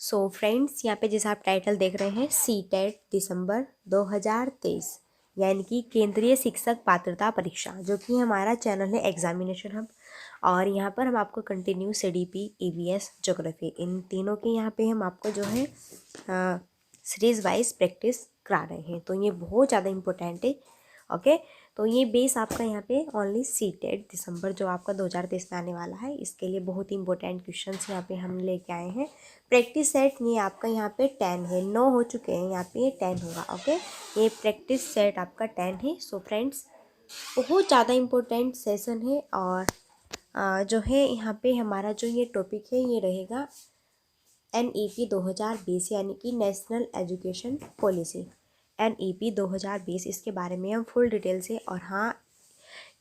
So friends, यहाँ पे जैसे आप टाइटल देख रहे हैं सीटेट दिसंबर 2023 यानी कि केंद्रीय शिक्षक पात्रता परीक्षा, जो कि हमारा चैनल है एग्जामिनेशन हब। और यहाँ पर हम आपको कंटिन्यू सीडीपी, ईवीएस, ज्योग्राफी, इन तीनों के यहाँ पे हम आपको जो है सीरीज वाइज प्रैक्टिस करा रहे हैं। तो ये बहुत ज़्यादा इम्पोर्टेंट है। ओके, तो ये बेस आपका यहाँ पे ओनली सीटेट दिसंबर जो आपका 2023 में आने वाला है, इसके लिए बहुत ही इंपॉर्टेंट क्वेश्चंस यहाँ पे हम लेके आए हैं। प्रैक्टिस सेट ये आपका यहाँ पे 10 है, 9 हो चुके हैं, यहाँ पे 10 होगा। ओके, ये प्रैक्टिस सेट आपका 10 है। सो फ्रेंड्स, बहुत ज़्यादा इम्पोर्टेंट सेशन है। और जो है यहाँ पे हमारा जो ये टॉपिक है ये रहेगा NEP 2020 यानी कि नेशनल एजुकेशन पॉलिसी। NEP 2020, इसके बारे में हम फुल डिटेल से, और हाँ,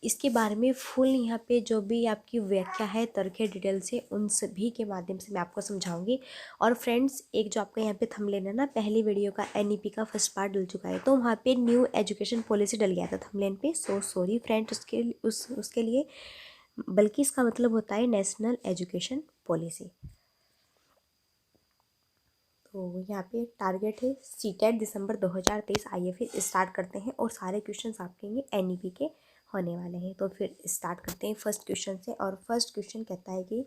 इसके बारे में फुल यहाँ पे जो भी आपकी व्याख्या है, तर्क है, डिटेल से, उन सभी के माध्यम से मैं आपको समझाऊंगी। और फ्रेंड्स, एक जो आपका यहाँ पे थंबनेल है ना, पहली वीडियो का NEP का फर्स्ट पार्ट डल चुका है, तो वहाँ पे न्यू एजुकेशन पॉलिसी डल गया था थंबनेल पे। सो सॉरी फ्रेंड्स उसके लिए, बल्कि इसका मतलब होता है नेशनल एजुकेशन पॉलिसी। तो यहाँ पे टारगेट है सीटेट दिसंबर 2023। आइए फिर स्टार्ट करते हैं, और सारे क्वेश्चंस आपके ये NEP के होने वाले हैं। तो फिर स्टार्ट करते हैं फर्स्ट क्वेश्चन से। और फर्स्ट क्वेश्चन कहता है कि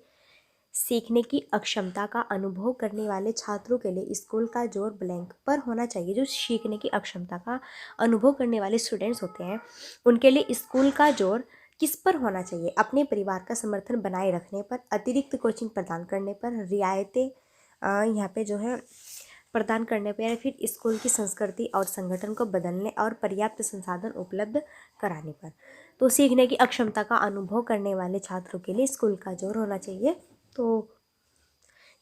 सीखने की अक्षमता का अनुभव करने वाले छात्रों के लिए स्कूल का जोर ब्लैंक पर होना चाहिए। जो सीखने की अक्षमता का अनुभव करने वाले स्टूडेंट्स होते हैं, उनके लिए स्कूल का जोर किस पर होना चाहिए? अपने परिवार का समर्थन बनाए रखने पर, अतिरिक्त कोचिंग प्रदान करने पर, रियायतें यहाँ पे जो है प्रदान करने पर, या फिर स्कूल की संस्कृति और संगठन को बदलने और पर्याप्त संसाधन उपलब्ध कराने पर। तो सीखने की अक्षमता का अनुभव करने वाले छात्रों के लिए स्कूल का जोर होना चाहिए। तो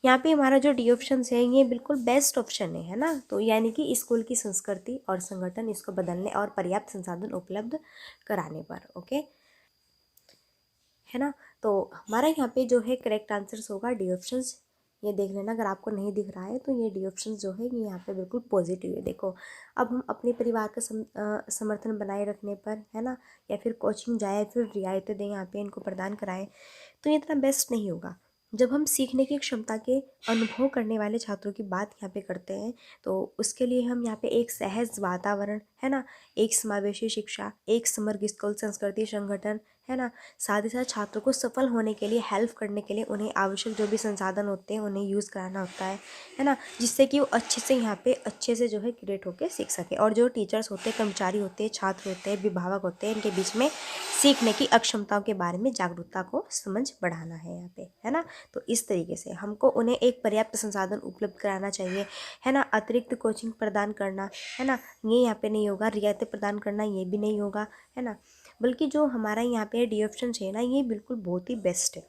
यहाँ पे हमारा जो डी ऑप्शन है ये बिल्कुल बेस्ट ऑप्शन है ना। तो यानी कि स्कूल की संस्कृति और संगठन, इसको बदलने और पर्याप्त संसाधन उपलब्ध कराने पर। ओके, है ना। तो हमारा यहाँ पे जो है करेक्ट आंसर्स होगा डी ऑप्शंस। ये देख लेना, अगर आपको नहीं दिख रहा है तो ये डी ऑप्शन जो है ये यहाँ पे बिल्कुल पॉजिटिव है। देखो, अब हम अपने परिवार का समर्थन बनाए रखने पर, है ना, या फिर कोचिंग जाए, फिर रियायतें दें, यहाँ पे इनको प्रदान कराएं, तो ये इतना बेस्ट नहीं होगा। जब हम सीखने की क्षमता के अनुभव करने वाले छात्रों की बात यहाँ पे करते हैं, तो उसके लिए हम यहाँ पे एक सहज वातावरण, है ना, एक समावेशी शिक्षा, एक समग्र स्कूल संस्कृति संगठन, है ना, साथ ही साथ छात्रों को सफल होने के लिए, हेल्प करने के लिए उन्हें आवश्यक जो भी संसाधन होते हैं उन्हें यूज़ कराना होता है ना, जिससे कि वो अच्छे से यहाँ पे अच्छे से जो है क्रिएट होकर सीख सके। और जो टीचर्स होते हैं, कर्मचारी होते हैं, छात्र होते हैं, अभिभावक होते हैं, इनके बीच में सीखने की अक्षमताओं के बारे में जागरूकता को समझ बढ़ाना है यहाँ पे, है ना। तो इस तरीके से हमको उन्हें एक पर्याप्त संसाधन उपलब्ध कराना चाहिए, है ना। अतिरिक्त कोचिंग प्रदान करना, है ना, ये यहाँ पे नहीं होगा। रियायतें प्रदान करना, ये भी नहीं होगा, है ना। बल्कि जो हमारा यहाँ पे डी ऑप्शन है ना, ये बिल्कुल बहुत ही बेस्ट है।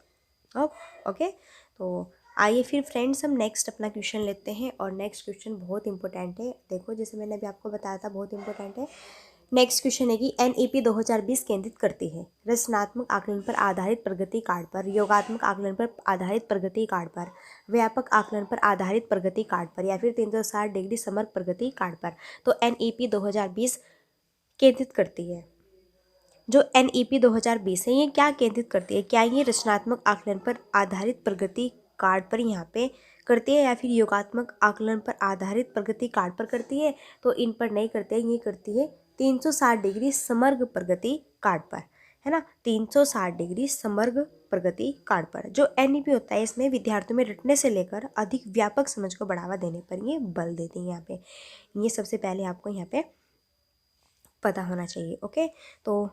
ओके, तो आइए फिर फ्रेंड्स हम नेक्स्ट अपना क्वेश्चन लेते हैं। और नेक्स्ट क्वेश्चन बहुत इंपॉर्टेंट है। देखो, जैसे मैंने अभी आपको बताया था, बहुत इंपॉर्टेंट है। नेक्स्ट क्वेश्चन है कि NEP 2020 केंद्रित करती है रचनात्मक आकलन पर आधारित प्रगति कार्ड पर, योगात्मक आकलन पर आधारित प्रगति कार्ड पर, व्यापक आकलन पर आधारित प्रगति कार्ड पर, या फिर 360 डिग्री समग्र प्रगति कार्ड पर। तो NEP 2020 केंद्रित करती है। जो NEP 2020 है, ये क्या केंद्रित करती है? क्या ये रचनात्मक आकलन पर आधारित प्रगति कार्ड पर यहाँ पे करती है, या फिर योगात्मक आकलन पर आधारित प्रगति कार्ड पर करती है? तो इन पर नहीं करते हैं, ये करती है 360 डिग्री समग्र प्रगति कार्ड पर, है ना। 360 डिग्री समग्र प्रगति कार्ड पर। जो NEP होता है, इसमें विद्यार्थियों में रटने से लेकर अधिक व्यापक समझ को बढ़ावा देने पर ये बल देती है। यहाँ पे ये सबसे पहले आपको यहाँ पे पता होना चाहिए। ओके, तो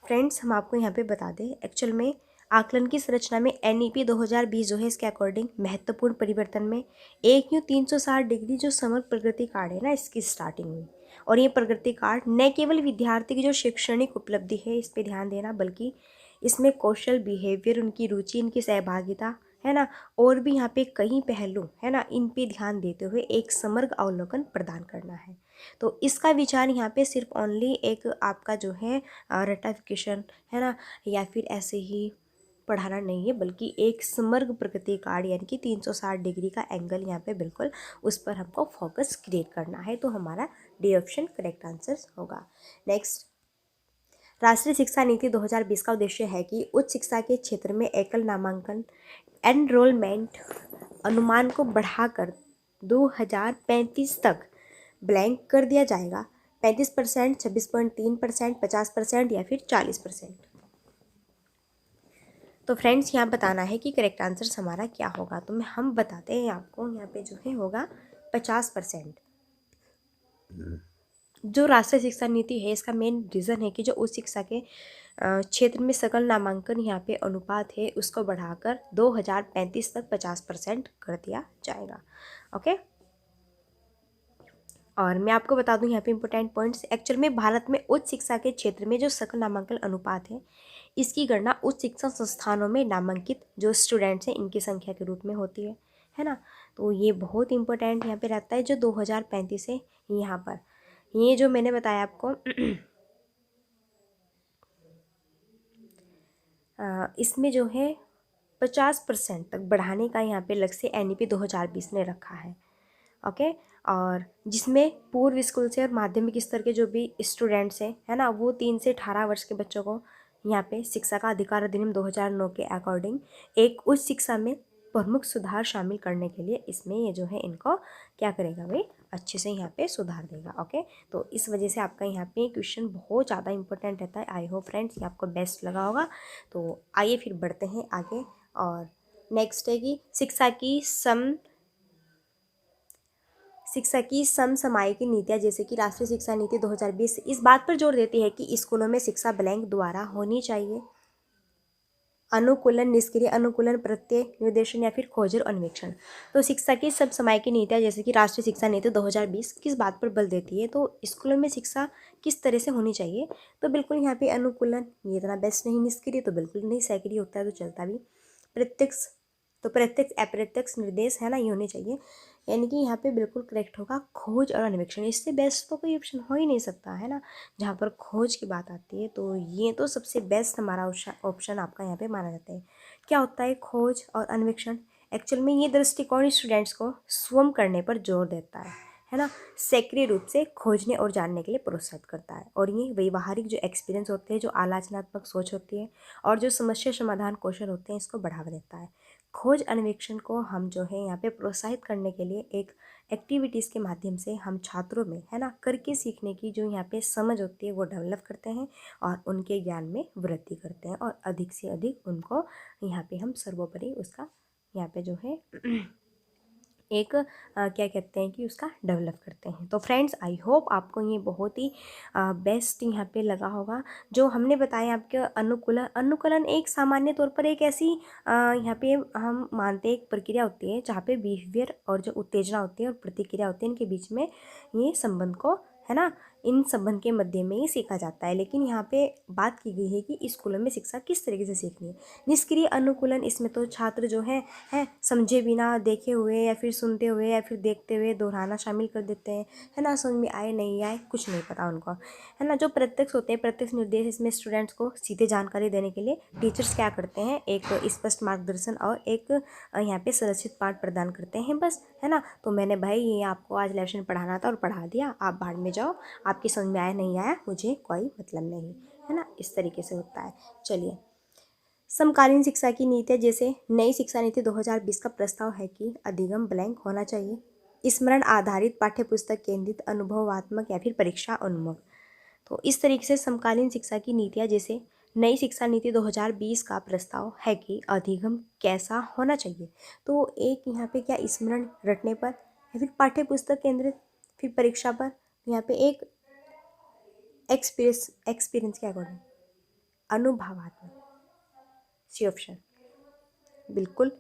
फ्रेंड्स, हम आपको यहाँ पे बता दें, एक्चुअल में आकलन की संरचना में NEP 2020 जो है, इसके अकॉर्डिंग महत्वपूर्ण परिवर्तन में एक यूँ 360 डिग्री जो समग्र प्रगति कार्ड है ना, इसकी स्टार्टिंग हुई। और ये प्रगति कार्ड न केवल विद्यार्थी की जो शैक्षणिक उपलब्धि है इस पर ध्यान देना, बल्कि इसमें कौशल, बिहेवियर, उनकी रुचि, इनकी सहभागिता, है ना, और भी यहाँ पे कई पहलू, है ना, इन पे ध्यान देते हुए एक समग्र अवलोकन प्रदान करना है। तो इसका विचार यहाँ पे सिर्फ ओनली एक आपका जो है रटाफिकेशन, है ना, या फिर ऐसे ही पढ़ाना नहीं है, बल्कि एक समग्र प्रगति कार्ड यानी कि 360 डिग्री का एंगल यहाँ पे बिल्कुल उस पर हमको फोकस क्रिएट करना है। तो हमारा डी ऑप्शन करेक्ट आंसर होगा। नेक्स्ट, राष्ट्रीय शिक्षा नीति 2020 का उद्देश्य है कि उच्च शिक्षा के क्षेत्र में एकल नामांकन एनरोलमेंट अनुमान को बढ़ाकर 2035 तक ब्लैंक कर दिया जाएगा। 35%, 26.3%, 50% या फिर 40%। तो फ्रेंड्स यहाँ बताना है कि करेक्ट आंसर हमारा क्या होगा। तो हम बताते हैं आपको, यहाँ पे जो है होगा 50%। जो राष्ट्रीय शिक्षा नीति है इसका मेन रीज़न है कि जो उच्च शिक्षा के क्षेत्र में सकल नामांकन यहाँ पे अनुपात है उसको बढ़ाकर 2035 तक 50% कर दिया जाएगा। ओके, और मैं आपको बता दूं यहाँ पे इंपॉर्टेंट पॉइंट्स। एक्चुअल में भारत में उच्च शिक्षा के क्षेत्र में जो सकल नामांकन अनुपात है इसकी गणना उच्च शिक्षा संस्थानों में नामांकित जो स्टूडेंट्स हैं इनकी संख्या के रूप में होती है ना। तो ये बहुत इंपॉर्टेंट यहाँ पे रहता है जो 2035 है। यहाँ पर ये जो मैंने बताया आपको इसमें जो है 50% तक बढ़ाने का यहाँ पे लक्ष्य NEP 2020 ने रखा है। ओके, और जिसमें पूर्व स्कूल से और माध्यमिक स्तर के जो भी स्टूडेंट्स हैं है ना, वो 3 से 18 वर्ष के बच्चों को यहाँ पे शिक्षा का अधिकार अधिनियम 2009 के अकॉर्डिंग एक उच्च शिक्षा में प्रमुख सुधार शामिल करने के लिए इसमें ये जो है इनको क्या करेगा भाई, अच्छे से यहाँ पे सुधार देगा। ओके, तो इस वजह से आपका यहाँ पे क्वेश्चन बहुत ज़्यादा इंपॉर्टेंट रहता है। आई होप फ्रेंड्स ये आपको बेस्ट लगा होगा। तो आइए फिर बढ़ते हैं आगे। और नेक्स्ट है कि शिक्षा की समसामयिक नीतियाँ जैसे कि राष्ट्रीय शिक्षा नीति 2020 इस बात पर जोर देती है कि स्कूलों में शिक्षा ब्लैंक द्वारा होनी चाहिए। अनुकूलन, निष्क्रिय अनुकूलन, प्रत्यय निर्देशन या फिर खोज और अन्वेषण। तो शिक्षा की समसामयिक नीतियाँ जैसे कि राष्ट्रीय शिक्षा नीति 2020 किस बात पर बल देती है, तो स्कूलों में शिक्षा किस तरह से होनी चाहिए। तो बिल्कुल यहाँ पे अनुकूलन ये इतना बेस्ट नहीं, निष्क्रिय तो बिल्कुल नहीं, सक्रिय होता है तो चलता भी, प्रत्यक्ष तो प्रत्यक्ष अप्रत्यक्ष निर्देश है ना ये होने चाहिए। यानी कि यहाँ पे बिल्कुल करेक्ट होगा खोज और अन्वेषण। इससे बेस्ट तो कोई ऑप्शन हो ही नहीं सकता है ना। जहाँ पर खोज की बात आती है तो ये तो सबसे बेस्ट हमारा ऑप्शन आपका यहाँ पे माना जाता है। क्या होता है खोज और अन्वेषण? एक्चुअल में ये दृष्टिकोण स्टूडेंट्स को स्वयं करने पर जोर देता है ना, सक्रिय रूप से खोजने और जानने के लिए प्रोत्साहित करता है। और ये व्यवहारिक जो एक्सपीरियंस होते हैं, जो आलोचनात्मक सोच होती है और जो समस्या समाधान कौशल होते हैं इसको बढ़ावा देता है। खोज अन्वेषण को हम जो है यहाँ पे प्रोत्साहित करने के लिए एक एक्टिविटीज़ के माध्यम से हम छात्रों में है ना करके सीखने की जो यहाँ पे समझ होती है वो डेवलप करते हैं और उनके ज्ञान में वृद्धि करते हैं और अधिक से अधिक उनको यहाँ पे हम सर्वोपरि उसका यहाँ पे जो है एक क्या कहते हैं कि उसका डेवलप करते हैं। तो फ्रेंड्स आई होप आपको ये बहुत ही बेस्ट यहाँ पे लगा होगा। जो हमने बताया आपके अनुकूलन एक सामान्य तौर पर एक ऐसी यहाँ पे हम मानते हैं एक प्रक्रिया होती है जहाँ पे बिहेवियर और जो उत्तेजना होती है और प्रतिक्रिया होती है इनके बीच में ये संबंध को है ना, इन संबंध के मध्य में ही सीखा जाता है। लेकिन यहाँ पे बात की गई है कि स्कूलों में शिक्षा किस तरीके से सीखनी है। निष्क्रिय अनुकूलन, इसमें तो छात्र जो है समझे बिना, देखे हुए या फिर सुनते हुए या फिर देखते हुए दोहराना शामिल कर देते हैं है ना, समझ में आए नहीं आए कुछ नहीं पता उनको है ना। जो प्रत्यक्ष होते हैं प्रत्यक्ष निर्देश, इसमें स्टूडेंट्स को सीधे जानकारी देने के लिए टीचर्स क्या करते हैं, एक स्पष्ट मार्गदर्शन और एक यहाँ पे सुरक्षित पाठ प्रदान करते हैं बस है ना। तो मैंने भाई ये आपको आज लेसन पढ़ाना था और पढ़ा दिया, आप बाहर में जाओ, आपकी समझ में आया नहीं आया मुझे कोई मतलब नहीं है ना, इस तरीके से होता है। चलिए, समकालीन शिक्षा की नीति जैसे नई शिक्षा नीति 2020 का प्रस्ताव है कि अधिगम ब्लैंक होना चाहिए, स्मरण आधारित पाठ्यपुस्तक केंद्रित, अनुभवात्मक या फिर परीक्षा उन्मुख। तो इस तरीके से समकालीन शिक्षा की नीतियाँ जैसे नई शिक्षा नीति 2020 का प्रस्ताव है कि अधिगम कैसा होना चाहिए। तो एक यहाँ पे क्या स्मरण रटने पर या फिर पाठ्यपुस्तक केंद्रित, फिर परीक्षा पर, यहाँ पे एक एक्सपीरियंस के अकॉर्डिंग, अनुभवात्मक, सी ऑप्शन बिल्कुल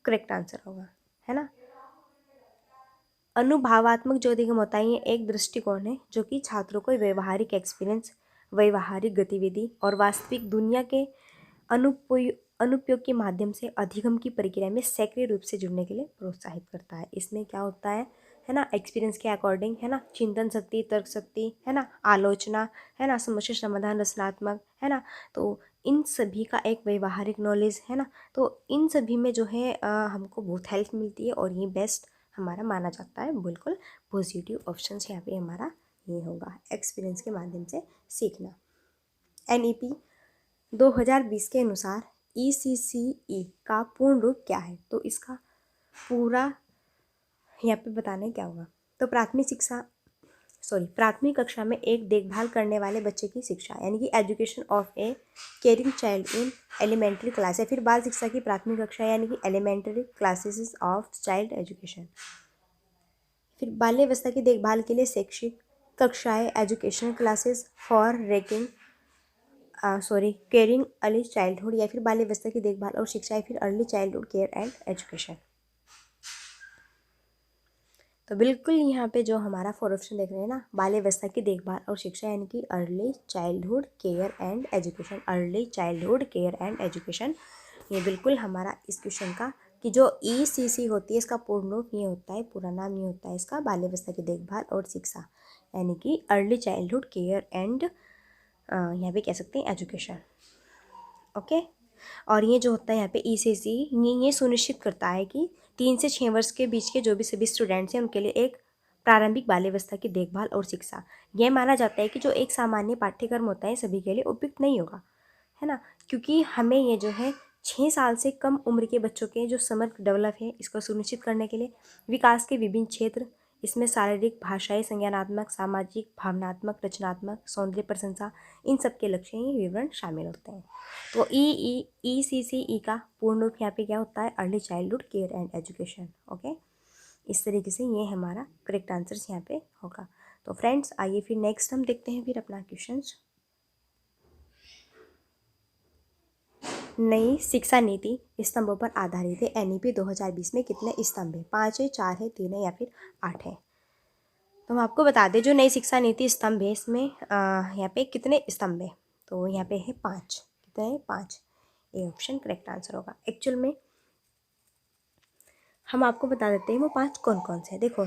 करेक्ट आंसर होगा है ना। अनुभवात्मक जो अधिगम होता है ये एक दृष्टिकोण है जो कि छात्रों को व्यवहारिक एक्सपीरियंस, व्यवहारिक गतिविधि और वास्तविक दुनिया के अनुप्रयोग के माध्यम से अधिगम की प्रक्रिया में सक्रिय रूप से जुड़ने के लिए प्रोत्साहित करता है। इसमें क्या होता है ना, एक्सपीरियंस के अकॉर्डिंग है ना, चिंतन शक्ति, तर्क शक्ति है ना, आलोचना है ना, समस्या समाधान, रचनात्मक है ना, तो इन सभी का एक व्यवहारिक नॉलेज है ना। तो इन सभी में जो है हमको बहुत हेल्प मिलती है और ये बेस्ट हमारा माना जाता है। बिल्कुल पॉजिटिव ऑप्शन यहाँ पे हमारा ये होगा, एक्सपीरियंस के माध्यम से सीखना। NEP 2020 के अनुसार ECCE का पूर्ण रूप क्या है? तो इसका पूरा यहाँ पे बताना है क्या होगा। तो प्राथमिक कक्षा में एक देखभाल करने वाले बच्चे की शिक्षा, यानी कि education of a caring child in elementary class, या फिर बाल शिक्षा की प्राथमिक कक्षा यानी कि elementary classes of child education. फिर बाल्यावस्था की देखभाल के लिए शैक्षिक कक्षाएं, educational classes for caring early childhood, या फिर बाल्यावस्था की देखभाल और शिक्षा, या फिर early childhood care and education. तो बिल्कुल यहाँ पे जो हमारा 4 ऑप्शन देख रहे हैं ना, बाल्यावस्था की देखभाल और शिक्षा यानी कि early childhood care and education, early childhood care and education, ये बिल्कुल हमारा इस क्वेश्चन का कि जो ECC होती है इसका पूर्ण रूप ये होता है, पूरा नाम ये होता है इसका बाल्यावस्था की देखभाल और शिक्षा, यानी कि अर्ली चाइल्डहुड केयर एंड यहाँ पे कह सकते हैं एजुकेशन। ओके। और ये जो होता है यहाँ पे ECC ये सुनिश्चित करता है कि 3 से 6 वर्ष के बीच के जो भी सभी स्टूडेंट्स हैं उनके लिए एक प्रारंभिक बाल्यावस्था की देखभाल और शिक्षा, यह माना जाता है कि जो एक सामान्य पाठ्यक्रम होता है सभी के लिए उपयुक्त नहीं होगा, है ना, क्योंकि हमें ये जो है 6 साल से कम उम्र के बच्चों के जो समग्र डेवलप है इसको सुनिश्चित करने के लिए विकास के विभिन्न क्षेत्र, इसमें शारीरिक, भाषाई, संज्ञानात्मक, सामाजिक, भावनात्मक, रचनात्मक, सौंदर्य प्रशंसा, इन सब के लक्ष्य ये विवरण शामिल होते हैं। तो ECCE का पूर्ण रूप यहाँ पे क्या होता है, early childhood care and education. Okay, इस तरीके से ये हमारा करेक्ट आंसर यहाँ पे होगा। तो फ्रेंड्स आइए फिर नेक्स्ट हम देखते हैं फिर अपना क्वेश्चन। नई शिक्षा नीति स्तंभों पर आधारित है, NEP 2020 में कितने स्तंभ है, 5 है, 4 है, 3 है, या फिर 8 है। तो हम आपको बता दें जो नई शिक्षा नीति स्तंभ है इसमें यहाँ पे कितने स्तंभ है, तो यहाँ पे है 5। कितने हैं, 5। ये ऑप्शन करेक्ट आंसर होगा। एक्चुअल में हम आपको बता देते हैं वो 5 कौन कौन से हैं। देखो,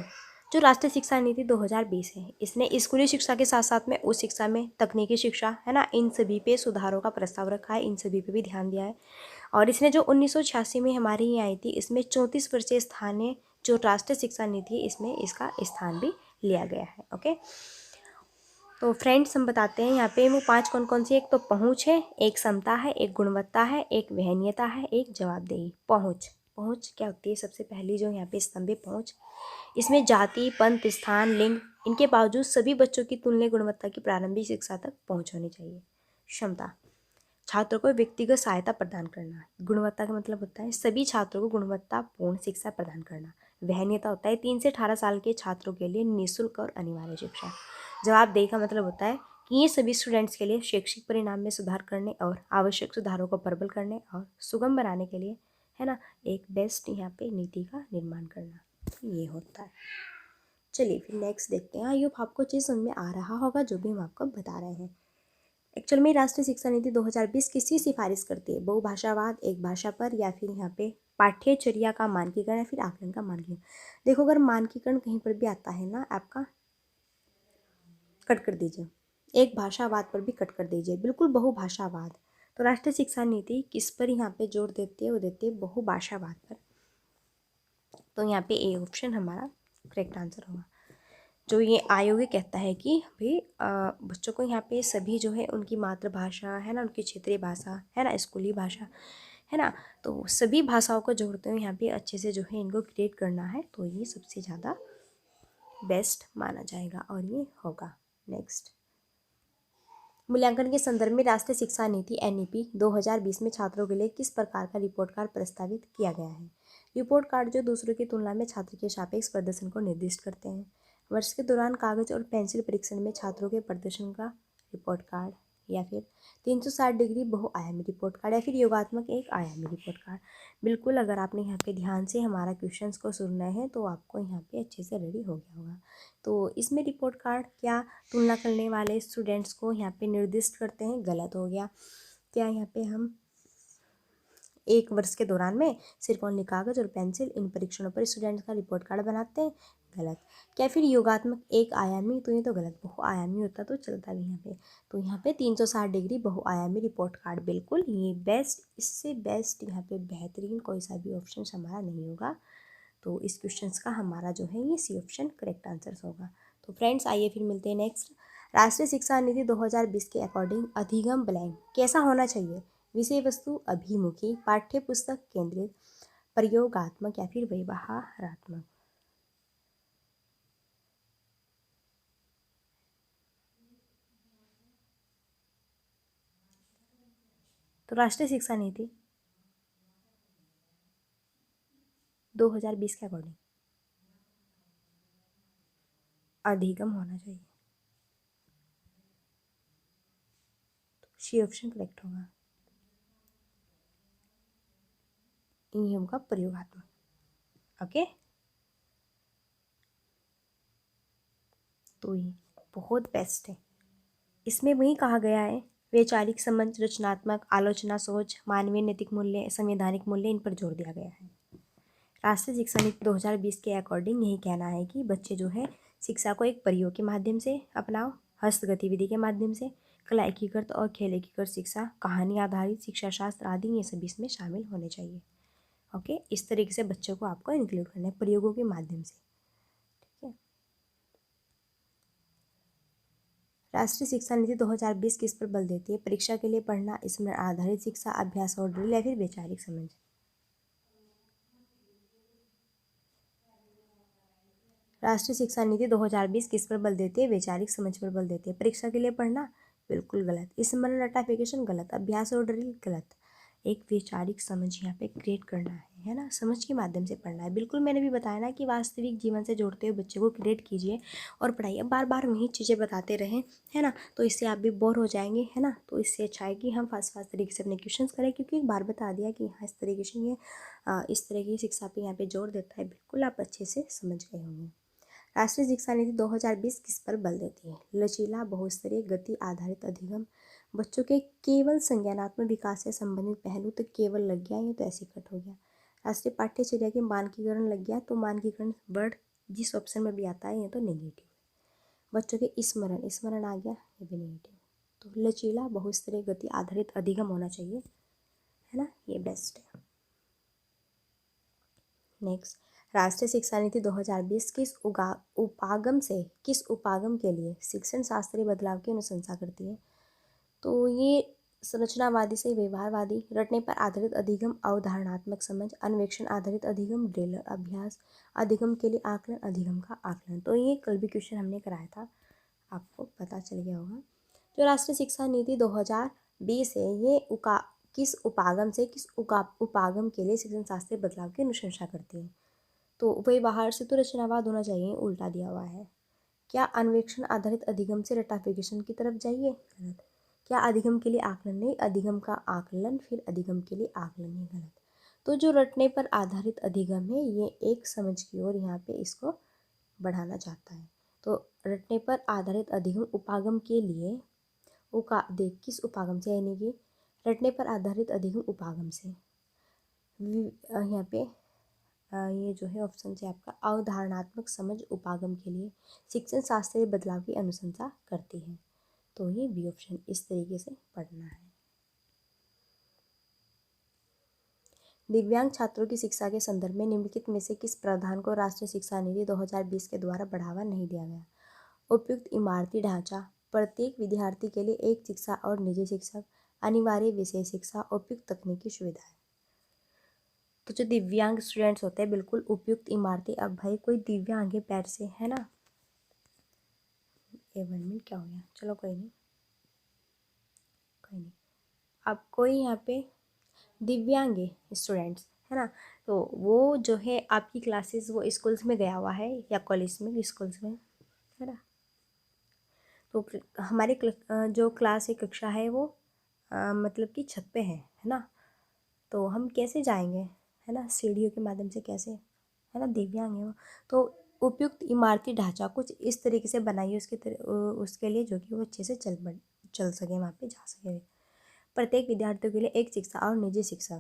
जो राष्ट्रीय शिक्षा नीति 2020 है इसने स्कूली शिक्षा के साथ साथ में उच्च शिक्षा में तकनीकी शिक्षा, है ना, इन सभी पे सुधारों का प्रस्ताव रखा है, इन सभी पे भी ध्यान दिया है। और इसने जो 1986 में हमारी ये आई थी इसमें 34 वर्षीय स्थानीय जो राष्ट्रीय शिक्षा नीति है इसमें इसका स्थान भी लिया गया है। ओके, तो फ्रेंड्स हम बताते हैं यहाँ पे वो 5 कौन कौन सी, एक तो पहुँच है, एक समता है, एक गुणवत्ता है, एक वहनीयता है, एक जवाबदेही। पहुँच क्या होती है, सबसे पहली जो यहाँ पे स्तंभ है पहुँच, इसमें जाति, पंथ, स्थान, लिंग इनके बावजूद सभी बच्चों की तुलनीय गुणवत्ता की प्रारंभिक शिक्षा तक पहुँच होनी चाहिए। क्षमता, छात्रों को व्यक्तिगत सहायता प्रदान करना। गुणवत्ता का मतलब होता है सभी छात्रों को गुणवत्तापूर्ण शिक्षा प्रदान करना। वहनीयता होता है 3 से 18 साल के छात्रों के लिए निःशुल्क और अनिवार्य शिक्षा। जवाबदेही का मतलब होता है कि ये सभी स्टूडेंट्स के लिए शैक्षिक परिणाम में सुधार करने और आवश्यक सुधारों को प्रबल करने और सुगम बनाने के लिए, है ना, एक बेस्ट यहाँ पे नीति का निर्माण करना, ये होता है। चलिए फिर नेक्स्ट देखते हैं। आई होप आपको चीज़ समझ में आ रहा होगा जो भी हम आपको बता रहे हैं। एक्चुअल में राष्ट्रीय शिक्षा नीति 2020 किसकी सिफारिश करती है, बहुभाषावाद, एक भाषा पर, या फिर यहाँ पे पाठ्यचर्या का मानकीकरण, या फिर आकलन का मानकीकरण। देखो, अगर मानकीकरण कहीं पर भी आता है ना आपका, कट कर दीजिए, एक भाषावाद पर भी कट कर दीजिए, बिल्कुल बहुभाषावाद। तो राष्ट्रीय शिक्षा नीति किस पर यहाँ पे जोर देती है, वो देती है बहुभाषावाद पर। तो यहाँ पे ए ऑप्शन हमारा करेक्ट आंसर होगा। जो ये आयोग कहता है कि भाई बच्चों को यहाँ पे सभी जो है उनकी मातृभाषा, है ना, उनकी क्षेत्रीय भाषा, है ना, स्कूली भाषा, है ना, तो सभी भाषाओं को जोड़ते हुए यहाँ पे अच्छे से जो है इनको क्रिएट करना है, तो ये सबसे ज़्यादा बेस्ट माना जाएगा और ये होगा। नेक्स्ट, मूल्यांकन के संदर्भ में राष्ट्रीय शिक्षा नीति NEP 2020 में छात्रों के लिए किस प्रकार का रिपोर्ट कार्ड प्रस्तावित किया गया है। रिपोर्ट कार्ड जो दूसरों की तुलना में छात्र के सापेक्ष प्रदर्शन को निर्दिष्ट करते हैं। वर्ष के दौरान कागज और पेंसिल परीक्षण में छात्रों के प्रदर्शन का रिपोर्ट कार्ड, या फिर 360 डिग्री बहुआयामी रिपोर्ट कार्ड, या फिर योगात्मक एक आयामी रिपोर्ट कार्ड। बिल्कुल, अगर आपने यहाँ पे ध्यान से हमारा क्वेश्चंस को सुनना है तो आपको यहाँ पे अच्छे से रेडी हो गया होगा। तो इसमें रिपोर्ट कार्ड क्या तुलना करने वाले स्टूडेंट्स को यहाँ पे निर्दिष्ट करते हैं, गलत हो गया। क्या यहाँ पे हम एक वर्ष के दौरान में सिर्फ ओनली कागज और पेंसिल इन परीक्षणों पर स्टूडेंट्स का रिपोर्ट कार्ड बनाते हैं, गलत। क्या फिर योगात्मक एक आयामी, तो ये तो गलत, बहुआयामी होता तो चलता भी यहाँ पे। तो यहाँ पे 360 डिग्री बहुआयामी रिपोर्ट कार्ड, बिल्कुल ये बेस्ट, इससे बेस्ट यहाँ पे बेहतरीन कोई सा भी ऑप्शन हमारा नहीं होगा। तो इस क्वेश्चन का हमारा जो है ये सी ऑप्शन करेक्ट आंसर होगा। तो फ्रेंड्स आइए फिर मिलते हैं नेक्स्ट। राष्ट्रीय शिक्षा नीति 2020 के अकॉर्डिंग अधिगम ब्लैंक कैसा होना चाहिए, विषय वस्तु अभिमुखी, पाठ्य पुस्तक केंद्रित, प्रयोगात्मक, या फिर व्यवहारात्मक। तो राष्ट्रीय शिक्षा नीति 2020 के अकॉर्डिंग अधिगम होना चाहिए। तो सी ऑप्शन करेक्ट होगा। नियम का प्रयोगात्मक। ओके, तो ये बहुत बेस्ट है। इसमें वही कहा गया है, वैचारिक समझ, रचनात्मक आलोचना सोच, मानवीय नैतिक मूल्य, संवैधानिक मूल्य, इन पर जोर दिया गया है। राष्ट्रीय शिक्षा नीति 2020 के अकॉर्डिंग यही कहना है कि बच्चे जो है शिक्षा को एक प्रयोग के माध्यम से अपनाओ, हस्त गतिविधि के माध्यम से, कला एकीकृत और खेल एकीकृत शिक्षा, कहानी आधारित शिक्षा शास्त्र आदि, ये सभी इसमें शामिल होने चाहिए। ओके, इस तरीके से बच्चों को आपको इंक्लूड करना है प्रयोगों के माध्यम से। ठीक है। राष्ट्रीय शिक्षा नीति 2020 किस पर बल देती है? परीक्षा के लिए पढ़ना, स्मरण आधारित शिक्षा, अभ्यास और ड्रिल, या फिर वैचारिक समझ। राष्ट्रीय शिक्षा नीति 2020 किस पर बल देती है? वैचारिक समझ पर बल देती है। परीक्षा के लिए पढ़ना बिल्कुल गलत, स्मरण रटाफिकेशन गलत, अभ्यास और ड्रिल गलत। एक वैचारिक समझ यहाँ पे क्रिएट करना है ना, समझ के माध्यम से पढ़ना है। बिल्कुल मैंने भी बताया ना कि वास्तविक जीवन से जोड़ते हुए बच्चे को क्रिएट कीजिए और पढ़ाइए। बार बार वही चीज़ें बताते रहें, है ना, तो इससे आप भी बोर हो जाएंगे, है ना। तो इससे अच्छा है कि हम फास्ट फास्ट तरीके से अपने क्वेश्चन करें, क्योंकि एक बार बता दिया कि हाँ इस तरीके से ये इस तरह की शिक्षा पे यहाँ पे जोर देता है, बिल्कुल आप अच्छे से समझ गए होंगे। राष्ट्रीय शिक्षा नीति 2020 किस पर बल देती है? लचीला, बहुस्तरीय, गति आधारित अधिगम, बच्चों के केवल संज्ञानात्मक विकास से संबंधित पहलू तो केवल लग गया, ये तो ऐसे कट हो गया। राष्ट्रीय पाठ्यचर्या के मानकीकरण लग गया, तो मानकीकरण वर्ड जिस ऑप्शन में भी आता है ये तो नेगेटिव। बच्चों के स्मरण, स्मरण आ गया, ये भी नेगेटिव। तो लचीला, बहुस्तरीय, गति आधारित अधिगम होना चाहिए, है ना, ये बेस्ट है। नेक्स्ट, राष्ट्रीय शिक्षा नीति 2020 किस उपागम के लिए शिक्षण शास्त्रीय बदलाव की अनुशंसा करती है? तो ये संरचनावादी से व्यवहारवादी, रटने पर आधारित अधिगम, अवधारणात्मक समझ, अन्वेषण आधारित अधिगम, ड्रिल, अभ्यास, अधिगम के लिए आकलन, अधिगम का आकलन। तो ये कल भी क्वेश्चन हमने कराया था, आपको पता चल गया होगा। जो राष्ट्रीय शिक्षा नीति 2020 है, ये किस उपागम के लिए शिक्षण शास्त्रीय बदलाव की अनुशंसा करती है? तो वही बाहर से तो रचनावाद होना चाहिए, उल्टा दिया हुआ है। क्या अन्वेषण आधारित अधिगम से रटाफिकेशन की तरफ जाइए? गलत। क्या अधिगम के लिए आकलन? नहीं, अधिगम का आकलन फिर अधिगम के लिए आकलन ही गलत। तो जो रटने पर आधारित अधिगम है, ये एक समझ की ओर यहाँ पे इसको बढ़ाना चाहता है। तो रटने पर आधारित अधिगम उपागम के लिए देख किस उपागम से, यानी कि रटने पर आधारित अधिगम उपागम से। यहाँ पे ये जो है ऑप्शन से आपका अवधारणात्मक समझ उपागम के लिए शिक्षण शास्त्रीय बदलाव की अनुशंसा करती है। तो ये बी ऑप्शन इस तरीके से पढ़ना है। दिव्यांग छात्रों की शिक्षा के संदर्भ में निम्नलिखित में से किस प्रावधान को राष्ट्रीय शिक्षा नीति 2020 के द्वारा बढ़ावा नहीं दिया गया? उपयुक्त इमारती ढांचा, प्रत्येक विद्यार्थी के लिए एक शिक्षा और निजी शिक्षक, अनिवार्य विषय शिक्षा, उपयुक्त तकनीकी सुविधाएं। तो जो दिव्यांग स्टूडेंट्स होते हैं, बिल्कुल उपयुक्त इमारती। अब भाई कोई दिव्यांग है पैर से, है ना, ए 1 मिनट क्या हो गया, चलो कोई नहीं। अब कोई यहाँ पे दिव्यांग स्टूडेंट्स, है ना, तो वो जो है आपकी क्लासेस वो स्कूल्स में गया हुआ है या कॉलेज में, स्कूल्स में, है ना। तो हमारी जो क्लास है, कक्षा है, वो मतलब कि छत पे है ना। तो हम कैसे जाएंगे, है ना, सीढ़ियों के माध्यम से कैसे, है ना, दिव्यांग है वो। तो उपयुक्त इमारती ढांचा कुछ इस तरीके से बनाइए उसके लिए, जो कि वो अच्छे से चल सके, वहाँ पे जा सके। प्रत्येक विद्यार्थियों के लिए एक शिक्षा और निजी शिक्षा,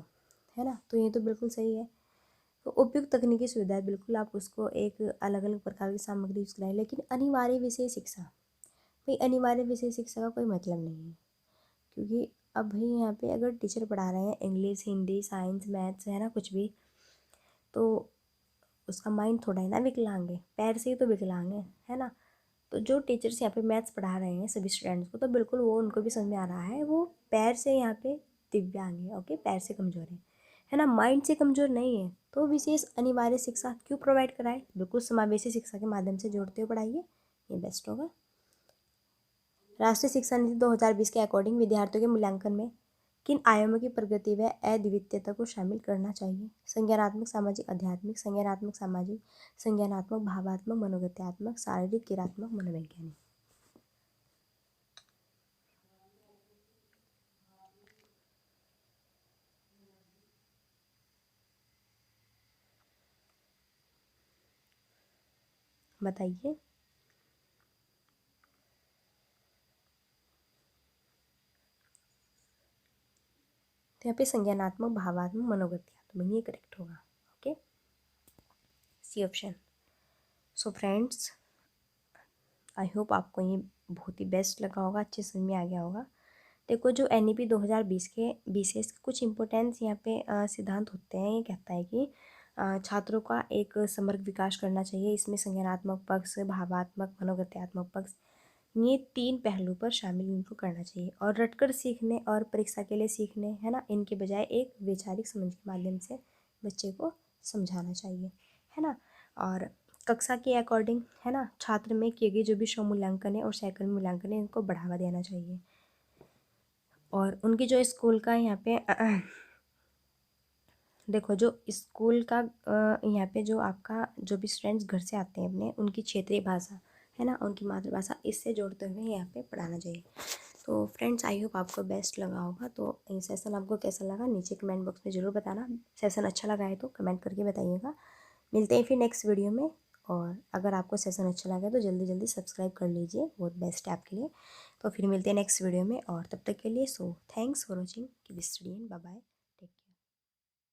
है ना, तो ये तो बिल्कुल सही है। तो उपयुक्त तकनीकी सुविधाएं, बिल्कुल आप उसको एक अलग अलग प्रकार की सामग्री यूज कराएं, लेकिन अनिवार्य विषय शिक्षा, भाई अनिवार्य विषय शिक्षा का कोई मतलब नहीं है। क्योंकि अब भाई यहाँ पे अगर टीचर पढ़ा रहे हैं इंग्लिश, हिंदी, साइंस, मैथ्स, है ना, कुछ भी, तो उसका माइंड थोड़ा है ना विकलांग है, पैर से ही तो विकलांग है ना। तो जो टीचर्स यहाँ पे मैथ्स पढ़ा रहे हैं सभी स्टूडेंट्स को, तो बिल्कुल वो उनको भी समझ में आ रहा है, वो पैर से यहाँ पे दिव्यांग है, ओके, पैर से कमज़ोर है ना, माइंड से कमज़ोर नहीं है। तो विशेष अनिवार्य शिक्षा क्यों प्रोवाइड कराए? बिल्कुल समावेशी शिक्षा के माध्यम से जोड़ते हुए पढ़ाइए, ये बेस्ट होगा। राष्ट्रीय शिक्षा नीति 2020 के अकॉर्डिंग विद्यार्थियों के मूल्यांकन में किन आयामों की प्रगति व अद्वितीयता को शामिल करना चाहिए? संज्ञानात्मक, सामाजिक, आध्यात्मिक, संज्ञानात्मक, सामाजिक, संज्ञानात्मक, भावात्मक, मनोगत्यात्मक, शारीरिक, क्रियात्मक, मनोवैज्ञानिक। बताइए। तो यहाँ पे संज्ञानात्मक, भावात्मक, मनोगत्यात्मक ये करेक्ट होगा। Okay, C option. So friends, I hope आपको ये बहुत ही बेस्ट लगा होगा, अच्छे समझ में आ गया होगा। देखो, जो NEP 2020 के BCS के कुछ इंपॉर्टेंस यहाँ पे सिद्धांत होते हैं। ये कहता है कि छात्रों का एक समग्र विकास करना चाहिए। इसमें संज्ञानात्मक पक्ष, भावात्मक, मनोगत्यात्मक पक्ष, ये 3 पहलू पर शामिल इनको करना चाहिए। और रटकर सीखने और परीक्षा के लिए सीखने, है ना, इनके बजाय एक वैचारिक समझ के माध्यम से बच्चे को समझाना चाहिए, है ना। और कक्षा के अकॉर्डिंग, है ना, छात्र में किए गए जो भी स्वमूल्यांकन है और सहकर्मी मूल्यांकन है, इनको बढ़ावा देना चाहिए। और उनकी जो स्कूल का यहाँ पे देखो, जो स्कूल का यहाँ पे जो आपका जो भी स्टूडेंट्स घर से आते हैं अपने, उनकी क्षेत्रीय भाषा, है ना, उनकी मातृभाषा, इससे जोड़ते हुए यहाँ पे पढ़ाना चाहिए। तो फ्रेंड्स, आई होप आपको बेस्ट लगा होगा। तो ये सेशन आपको कैसा लगा नीचे कमेंट बॉक्स में ज़रूर बताना। सेशन अच्छा लगा है तो कमेंट करके बताइएगा। मिलते हैं फिर नेक्स्ट वीडियो में। और अगर आपको सेशन अच्छा लगा तो जल्दी जल्दी सब्सक्राइब कर लीजिए, बहुत बेस्ट है आपके लिए। तो फिर मिलते हैं नेक्स्ट वीडियो में, और तब तक के लिए so thanks for watching, keep studying, bye bye.